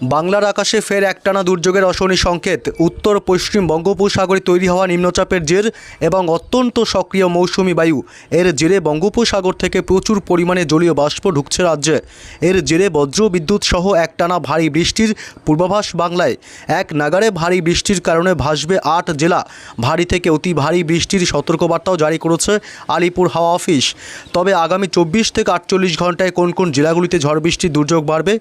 বাংলার আকাশে ফের একটানা দুর্যোগের অশনি সংকেত। উত্তর পশ্চিম বঙ্গোপসাগরে তৈরি হওয়া নিম্নচাপের জের এবং অত্যন্ত সক্রিয় মৌসুমি বায়ু এর জেরে বঙ্গোপসাগর থেকে প্রচুর পরিমাণে জলীয় বাষ্প ঢুকছে রাজ্যে। এর জেরে বজ্র বিদ্যুৎ সহ একটানা ভারী বৃষ্টির পূর্বাভাস বাংলায়। এক নাগাড়ে ভারী বৃষ্টির কারণে ভাসবে 8 জেলা। ভারী থেকে অতি ভারী বৃষ্টির সতর্কবার্তাও জারি করেছে আলিপুর হাওয়া অফিস। তবে আগামী 24 থেকে 48 ঘন্টায় কোন কোন জেলাগুলিতে ঝড় বৃষ্টির দুর্যোগ বাড়বে,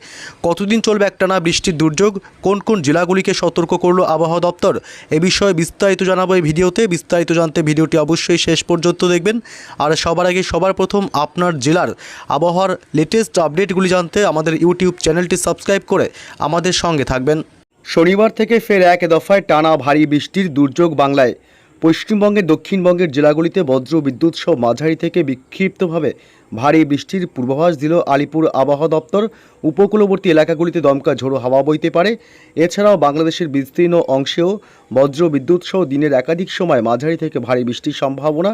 কতদিন চলবে একটানা বৃষ্টির দুর্যোগ, কোন কোন জেলাগুলিকে সতর্ক করলো আবহাওয়া দপ্তর, এ বিষয়ে বিস্তারিত জানাবো এই ভিডিওতে। বিস্তারিত জানতে ভিডিওটি অবশ্যই শেষ পর্যন্ত দেখবেন। আর সবার আগে সবার প্রথম আপনার জেলার আবহাওয়ার লেটেস্ট আপডেটগুলি জানতে আমাদের ইউটিউব চ্যানেলটি সাবস্ক্রাইব করে আমাদের সঙ্গে থাকবেন। শনিবার থেকে ফের এক দফায় টানা ভারী বৃষ্টির দুর্যোগ বাংলায়। পশ্চিমবঙ্গের দক্ষিণবঙ্গের জেলাগুলিতে বজ্র বিদ্যুৎ সহ মাঝারি থেকে বিক্ষিপ্তভাবে ভারী বৃষ্টির পূর্বাভাস দিল আলিপুর আবহাওয়া দপ্তর। উপকূলবর্তী এলাকাগুলিতে দমকা ঝোড়ো হাওয়া বইতে পারে। এছাড়াও বাংলাদেশের বিস্তীর্ণ অংশেও বজ্র বিদ্যুৎ সহ দিনের একাধিক সময় মাঝারি থেকে ভারী বৃষ্টির সম্ভাবনা।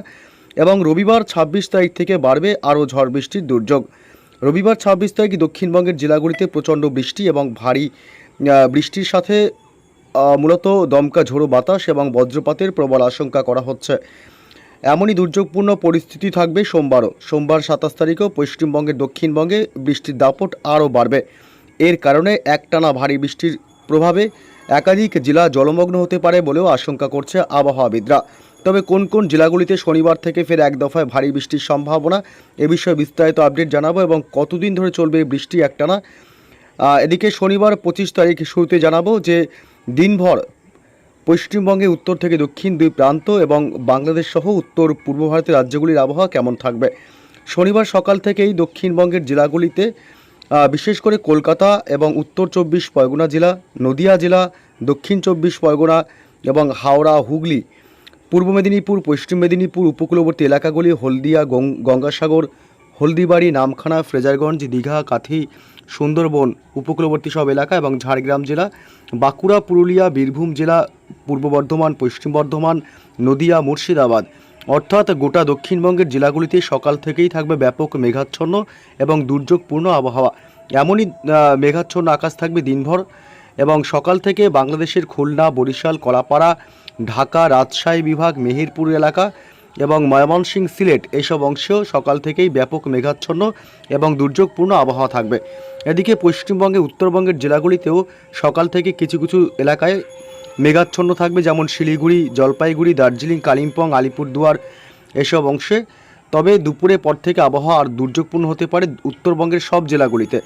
এবং রবিবার 26 তারিখ থেকে বাড়বে আরও ঝড় বৃষ্টির দুর্যোগ। রবিবার 26 তারিখ দক্ষিণবঙ্গের জেলাগুলিতে প্রচণ্ড বৃষ্টি এবং ভারী বৃষ্টির সাথে মূলত দমকা ঝোড়ো বাতাস এবং বজ্রপাতের প্রবল আশঙ্কা করা হচ্ছে। এমনই দুর্যোগপূর্ণ পরিস্থিতি থাকবে সোমবার 27 তারিখেও পশ্চিমবঙ্গের দক্ষিণবঙ্গে বৃষ্টির দাপট আরও বাড়বে। এর কারণে একটানা ভারী বৃষ্টির প্রভাবে একাধিক জেলা জলমগ্ন হতে পারে বলেও আশঙ্কা করছে আবহাওয়াবিদরা। তবে কোন কোন জেলাগুলিতে শনিবার থেকে ফের এক দফায় ভারী বৃষ্টির সম্ভাবনা, এ বিষয়ে বিস্তারিত আপডেট জানাবো এবং কতদিন ধরে চলবে এই বৃষ্টি একটানা। এদিকে শনিবার 25 তারিখ শুরুতে জানাবো যে দিনভর পশ্চিমবঙ্গে উত্তর থেকে দক্ষিণ দুই প্রান্ত এবং বাংলাদেশ সহ উত্তর পূর্ব ভারতের রাজ্যগুলির আবহাওয়া কেমন থাকবে। শনিবার সকাল থেকেই দক্ষিণবঙ্গের জেলাগুলিতে বিশেষ করে কলকাতা এবং উত্তর 24 পরগনা জেলা, নদিয়া জেলা, দক্ষিণ 24 পরগনা এবং হাওড়া, হুগলি, পূর্ব মেদিনীপুর, পশ্চিম মেদিনীপুর উপকূলবর্তী এলাকাগুলি, হলদিয়া, গঙ্গাসাগর, হলদিবাড়ি, নামখানা, ফ্রেজারগঞ্জ, দীঘা, কাথি, সুন্দরবন উপকূলবর্তী সব এলাকা এবং ঝাড়গ্রাম জেলা, বাঁকুড়া, পুরুলিয়া, বীরভূম জেলা, পূর্ব বর্ধমান, পশ্চিম বর্ধমান, নদিয়া, মুর্শিদাবাদ অর্থাৎ গোটা দক্ষিণবঙ্গের জেলাগুলিতে সকাল থেকেই থাকবে ব্যাপক মেঘাচ্ছন্ন এবং দুর্যোগপূর্ণ আবহাওয়া। এমনই মেঘাচ্ছন্ন আকাশ থাকবে দিনভর এবং সকাল থেকে বাংলাদেশের খুলনা, বরিশাল, কলাপাড়া, ঢাকা, রাজশাহী বিভাগ, মেহেরপুর এলাকা এবং ময়মনসিংহ, সিলেট এইসব অংশেও সকাল থেকেই ব্যাপক মেঘাচ্ছন্ন এবং দুর্যোগপূর্ণ আবহাওয়া থাকবে। এদিকে পশ্চিমবঙ্গে উত্তরবঙ্গের জেলাগুলিতেও সকাল থেকে কিছু কিছু এলাকায় মেঘাচ্ছন্ন থাকবে, যেমন শিলিগুড়ি, জলপাইগুড়ি, দার্জিলিং, কালিম্পং, আলিপুরদুয়ার এসব অংশে। তবে দুপুরের পর থেকে আবহাওয়া আর দুর্যোগপূর্ণ হতে পারে উত্তরবঙ্গের সব জেলাগুলিতে।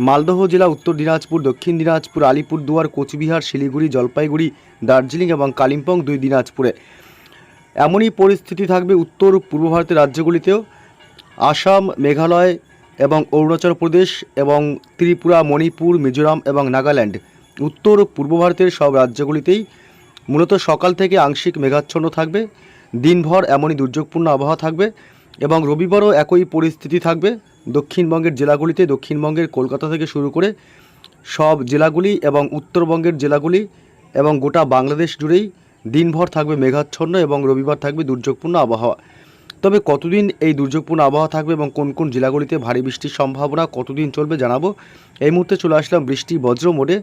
মালদহ জেলা, উত্তর দিনাজপুর, দক্ষিণ দিনাজপুর, আলিপুরদুয়ার, কোচবিহার, শিলিগুড়ি, জলপাইগুড়ি, দার্জিলিং এবং কালিম্পং দুই দিনাজপুরে। এমনই পরিস্থিতি থাকবে উত্তর পূর্ব ভারতের রাজ্যগুলিতেও। আসাম, মেঘালয় এবং অরুণাচল প্রদেশ এবং ত্রিপুরা, মণিপুর, মিজোরাম এবং নাগাল্যান্ড উত্তর পূর্ব ভারতের সব রাজ্যগুলিতেই মূলত সকাল থেকে আংশিক মেঘাচ্ছন্ন থাকবে। দিনভর এমনই দুর্যোগপূর্ণ আবহাওয়া থাকবে এবং রবিবারও একই পরিস্থিতি থাকবে দক্ষিণবঙ্গের জেলাগুলিতে। দক্ষিণবঙ্গের কলকাতা থেকে শুরু করে সব জেলাগুলি এবং উত্তরবঙ্গের জেলাগুলি এবং গোটা বাংলাদেশ জুড়েই দিনভর থাকবে মেঘাচ্ছন্ন এবং রবিবার থাকবে দুর্যোগপূর্ণ আবহাওয়া। তবে কতদিন এই দুর্যোগপূর্ণ আবহাওয়া থাকবে এবং কোন কোন জেলাগুলিতে ভারী বৃষ্টির সম্ভাবনা কতদিন চলবে জানাবো। এই মুহূর্তে চলে আসলাম বৃষ্টি বজ্র মোডে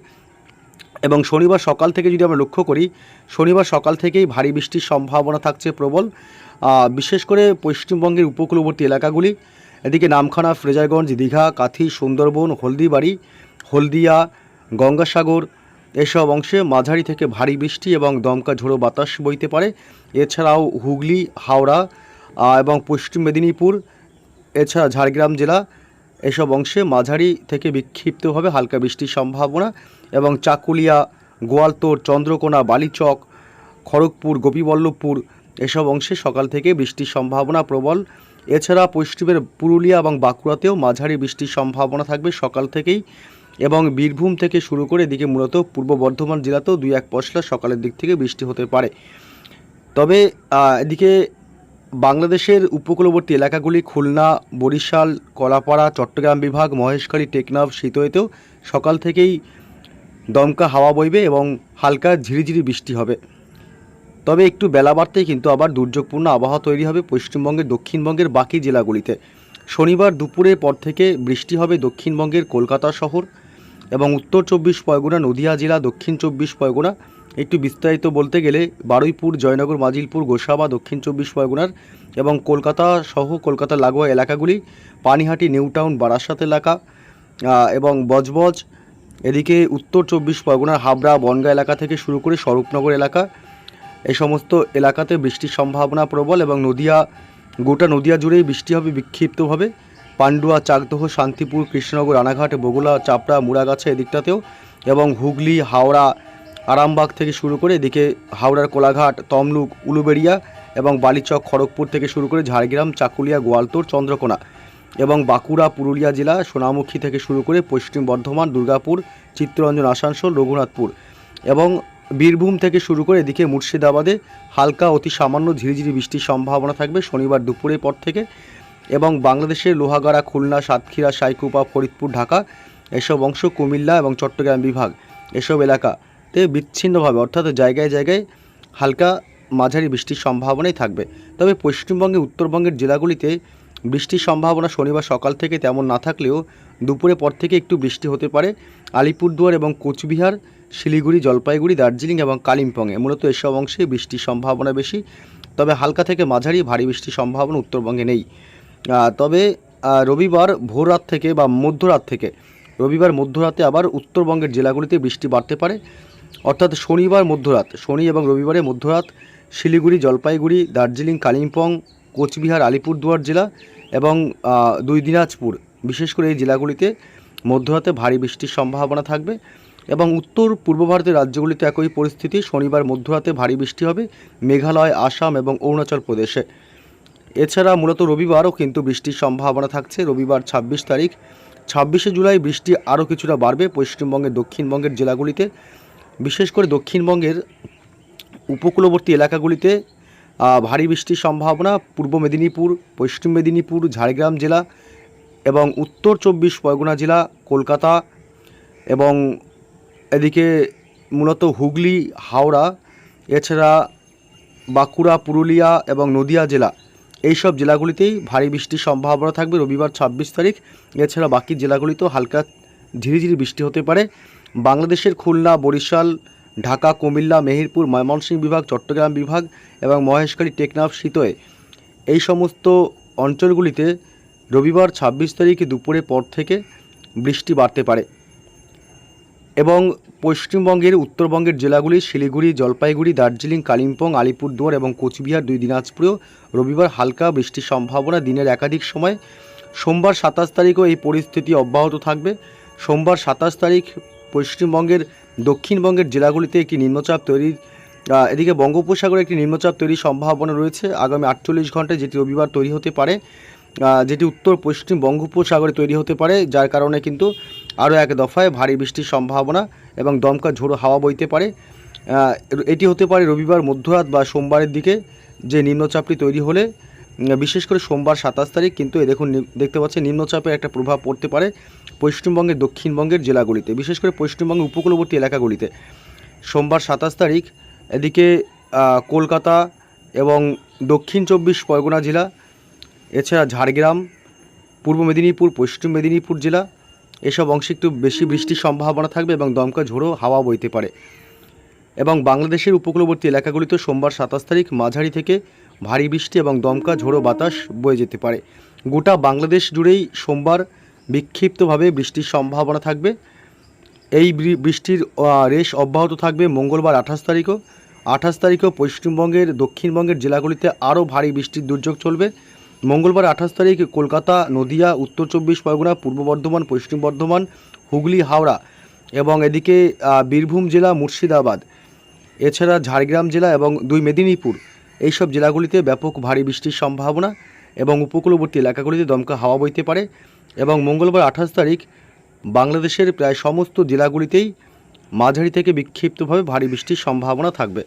এবং শনিবার সকাল থেকে যদি আমরা লক্ষ্য করি, শনিবার সকাল থেকেই ভারী বৃষ্টির সম্ভাবনা থাকছে প্রবল, বিশেষ করে পশ্চিমবঙ্গের উপকূলবর্তী এলাকাগুলি। এদিকে নামখানা, ফ্রেজারগঞ্জ, দীঘা, কাথি, সুন্দরবন, হলদিবাড়ি, হলদিয়া, গঙ্গাসাগর এসব অংশে মাঝারি থেকে ভারী বৃষ্টি এবং দমকা ঝোড়ো বাতাস বইতে পারে। এছাড়াও হুগলি, হাওড়া এবং পশ্চিম মেদিনীপুর, এছাড়া ঝাড়গ্রাম জেলা এসব অংশে মাঝারি থেকে বিক্ষিপ্তভাবে হালকা বৃষ্টির সম্ভাবনা এবং চাকুলিয়া, গোয়ালতোড়, চন্দ্রকোনা, বালিচক, খড়গপুর, গোপীবল্লভপুর এসব অংশে সকাল থেকে বৃষ্টির সম্ভাবনা প্রবল। এছাড়া পশ্চিমের পুরুলিয়া এবং বাঁকুড়াতেও মাঝারি বৃষ্টির সম্ভাবনা থাকবে সকাল থেকেই এবং বীরভূম থেকে শুরু করে এদিকে মূলত পূর্ব বর্ধমান জেলাতেও 2-1 পশলা সকালের দিক থেকে বৃষ্টি হতে পারে। তবে এদিকে বাংলাদেশের উপকূলবর্তী এলাকাগুলি খুলনা, বরিশাল, কলাপাড়া, চট্টগ্রাম বিভাগ, মহেশখালী, টেকনাফ, সিতোয়েতেও সকাল থেকেই দমকা হাওয়া বইবে এবং হালকা ঝিরিঝিরি বৃষ্টি হবে। তবে একটু বেলা বাড়তেই কিন্তু আবার দুর্যোগপূর্ণ আবহাওয়া তৈরি হবে পশ্চিমবঙ্গের দক্ষিণবঙ্গের বাকি জেলাগুলিতে। শনিবার দুপুরের পর থেকে বৃষ্টি হবে দক্ষিণবঙ্গের কলকাতা শহর, এবং উত্তর 24 পরগনা, নদিয়া জেলা, দক্ষিণ 24 পরগনা, একটু বিস্তারিত বলতে গেলে বারুইপুর, জয়নগর, মাজিলপুর, গোসাবা দক্ষিণ 24 পরগনার, এবং কলকাতা সহ কলকাতা লাগোয়া এলাকাগুলি, পানিহাটি, নিউ টাউন, বারাসাত এলাকা এবং বজবজ, এদিকে উত্তর 24 পরগনার হাবড়া, বনগাঁ এলাকা থেকে শুরু করে স্বরূপনগর এলাকা, এই সমস্ত এলাকাতে বৃষ্টির সম্ভাবনা প্রবল। এবং গোটা নদিয়া জুড়েই বৃষ্টি হবে বিক্ষিপ্তভাবে। পান্ডুয়া, চাকদহ, শান্তিপুর, কৃষ্ণনগর, রানাঘাট, বগুলা, চাপড়া, মুড়াগাছা এদিকটাতেও, এবং হুগলি, হাওড়া, আরামবাগ থেকে শুরু করে এদিকে হাওড়ার কোলাঘাট, তমলুক, উলুবেড়িয়া এবং বালিচক, খড়গপুর থেকে শুরু করে ঝাড়গ্রাম, চাকুলিয়া, গোয়ালতোড়, চন্দ্রকোনা এবং বাঁকুড়া, পুরুলিয়া জেলা, সোনামুখী থেকে শুরু করে পশ্চিম বর্ধমান, দুর্গাপুর, চিত্তরঞ্জন, আসানসোল, রঘুনাথপুর এবং বীরভূম থেকে শুরু করে এদিকে মুর্শিদাবাদে হালকা অতি সামান্য ঝিরিঝিরি বৃষ্টির সম্ভাবনা থাকবে শনিবার দুপুরের পর থেকে। এবং বাংলাদেশের লোহাগাড়া, খুলনা, সাতক্ষীরা, সাইকুপা, ফরিদপুর, ঢাকা এসব অংশ, কুমিল্লা এবং চট্টগ্রাম বিভাগ এসব এলাকাতে বিচ্ছিন্নভাবে অর্থাৎ জায়গায় জায়গায় হালকা মাঝারি বৃষ্টির সম্ভাবনাই থাকবে। তবে পশ্চিমবঙ্গে উত্তরবঙ্গের জেলাগুলিতে বৃষ্টির সম্ভাবনা শনিবার সকাল থেকে তেমন না থাকলেও দুপুরের পর থেকে একটু বৃষ্টি হতে পারে আলিপুরদুয়ার এবং কোচবিহার, শিলিগুড়ি, জলপাইগুড়ি, দার্জিলিং এবং কালিম্পংয়ে। মূলত এসব অংশে বৃষ্টির সম্ভাবনা বেশি, তবে হালকা থেকে মাঝারি ভারী বৃষ্টির সম্ভাবনা উত্তরবঙ্গে নেই। তবে রবিবার ভোররাত থেকে বা মধ্যরাত থেকে রবিবার মধ্যরাতে আবার উত্তরবঙ্গের জেলাগুলিতে বৃষ্টি বাড়তে পারে। অর্থাৎ শনিবার মধ্যরাত, শনি এবং রবিবারে মধ্যরাত শিলিগুড়ি, জলপাইগুড়ি, দার্জিলিং, কালিম্পং, কোচবিহার, আলিপুরদুয়ার জেলা এবং দুই দিনাজপুর, বিশেষ করে এই জেলাগুলিতে মধ্যরাতে ভারী বৃষ্টির সম্ভাবনা থাকবে। এবং উত্তর পূর্ব ভারতের রাজ্যগুলিতে একই পরিস্থিতি, শনিবার মধ্যরাতে ভারী বৃষ্টি হবে মেঘালয়, আসাম এবং অরুণাচল প্রদেশে। এছাড়া মূলত রবিবারও কিন্তু বৃষ্টির সম্ভাবনা থাকছে। রবিবার 26 তারিখ, 26শে জুলাই বৃষ্টি আরও কিছুটা বাড়বে পশ্চিমবঙ্গের দক্ষিণবঙ্গের জেলাগুলিতে, বিশেষ করে দক্ষিণবঙ্গের উপকূলবর্তী এলাকাগুলিতে ভারী বৃষ্টির সম্ভাবনা। পূর্ব মেদিনীপুর, পশ্চিম মেদিনীপুর, ঝাড়গ্রাম জেলা এবং উত্তর 24 পরগনা জেলা, কলকাতা এবং এদিকে মূলত হুগলি, হাওড়া, এছাড়া বাঁকুড়া, পুরুলিয়া এবং নদিয়া জেলা, এইসব জেলাগুলিতেই ভারী বৃষ্টির সম্ভাবনা থাকবে রবিবার 26 তারিখ। এছাড়া বাকি জেলাগুলিতেও হালকা ঝিরিঝিরি বৃষ্টি হতে পারে। বাংলাদেশের খুলনা, বরিশাল, ঢাকা, কুমিল্লা, মেহেরপুর, ময়মনসিংহ বিভাগ, চট্টগ্রাম বিভাগ এবং মহেশখালী, টেকনাফ, সিতোয়ে এই সমস্ত অঞ্চলগুলিতে রবিবার 26 তারিখ দুপুরের পর থেকে বৃষ্টি বাড়তে পারে। এবং পশ্চিমবঙ্গের উত্তরবঙ্গের জেলাগুলি শিলিগুড়ি, জলপাইগুড়ি, দার্জিলিং, কালিম্পং, আলিপুরদুয়ার এবং কোচবিহার, দুই দিনাজপুরেও রবিবার হালকা বৃষ্টির সম্ভাবনা দিনের একাধিক সময়। সোমবার 27 তারিখও এই পরিস্থিতি অব্যাহত থাকবে। সোমবার 27 তারিখ পশ্চিমবঙ্গের দক্ষিণবঙ্গের জেলাগুলিতে একটি নিম্নচাপ তৈরির এদিকে বঙ্গোপসাগরে একটি নিম্নচাপ তৈরির সম্ভাবনা রয়েছে আগামী 48 ঘন্টায়, যেটি রবিবার তৈরি হতে পারে, যেটি উত্তর পশ্চিম বঙ্গোপসাগরে তৈরি হতে পারে, যার কারণে কিন্তু আরও এক দফায় ভারী বৃষ্টির সম্ভাবনা এবং দমকা ঝোড়ো হাওয়া বইতে পারে। এটি হতে পারে রবিবার মধ্যরাত বা সোমবারের দিকে, যে নিম্নচাপটি তৈরি হলে বিশেষ করে সোমবার 27 তারিখ। কিন্তু দেখুন, দেখতে পাচ্ছেন নিম্নচাপের একটা প্রভাব পড়তে পারে পশ্চিমবঙ্গের দক্ষিণবঙ্গের জেলাগুলিতে, বিশেষ করে পশ্চিমবঙ্গের উপকূলবর্তী এলাকাগুলিতে। সোমবার 27 তারিখ এদিকে কলকাতা এবং দক্ষিণ 24 পরগনা জেলা, এছাড়া ঝাড়গ্রাম, পূর্ব মেদিনীপুর, পশ্চিম মেদিনীপুর জেলা, এসব অংশে একটু বেশি বৃষ্টির সম্ভাবনা থাকবে এবং দমকা ঝোড়ো হাওয়া বইতে পারে। এবং বাংলাদেশের উপকূলবর্তী এলাকাগুলিতে সোমবার 27 তারিখ মাঝারি থেকে ভারী বৃষ্টি এবং দমকা ঝোড়ো বাতাস বয়ে যেতে পারে। গোটা বাংলাদেশ জুড়েই সোমবার বিক্ষিপ্তভাবে বৃষ্টির সম্ভাবনা থাকবে। এই বৃষ্টির রেশ অব্যাহত থাকবে মঙ্গলবার 28 তারিখও পশ্চিমবঙ্গের দক্ষিণবঙ্গের জেলাগুলিতে আরও ভারী বৃষ্টির দুর্যোগ চলবে। মঙ্গলবার 28 তারিখ কলকাতা, নদিয়া, উত্তর 24 পরগনা, পূর্ব বর্ধমান, পশ্চিম বর্ধমান, হুগলি, হাওড়া এবং এদিকে বীরভূম জেলা, মুর্শিদাবাদ, এছাড়া ঝাড়গ্রাম জেলা এবং দুই মেদিনীপুর, এইসব জেলাগুলিতে ব্যাপক ভারী বৃষ্টির সম্ভাবনা এবং উপকূলবর্তী এলাকাগুলিতে দমকা হাওয়া বইতে পারে। এবং মঙ্গলবার 28 তারিখ বাংলাদেশের প্রায় সমস্ত জেলাগুলিতেই মাঝারি থেকে বিক্ষিপ্তভাবে ভারী বৃষ্টির সম্ভাবনা থাকবে।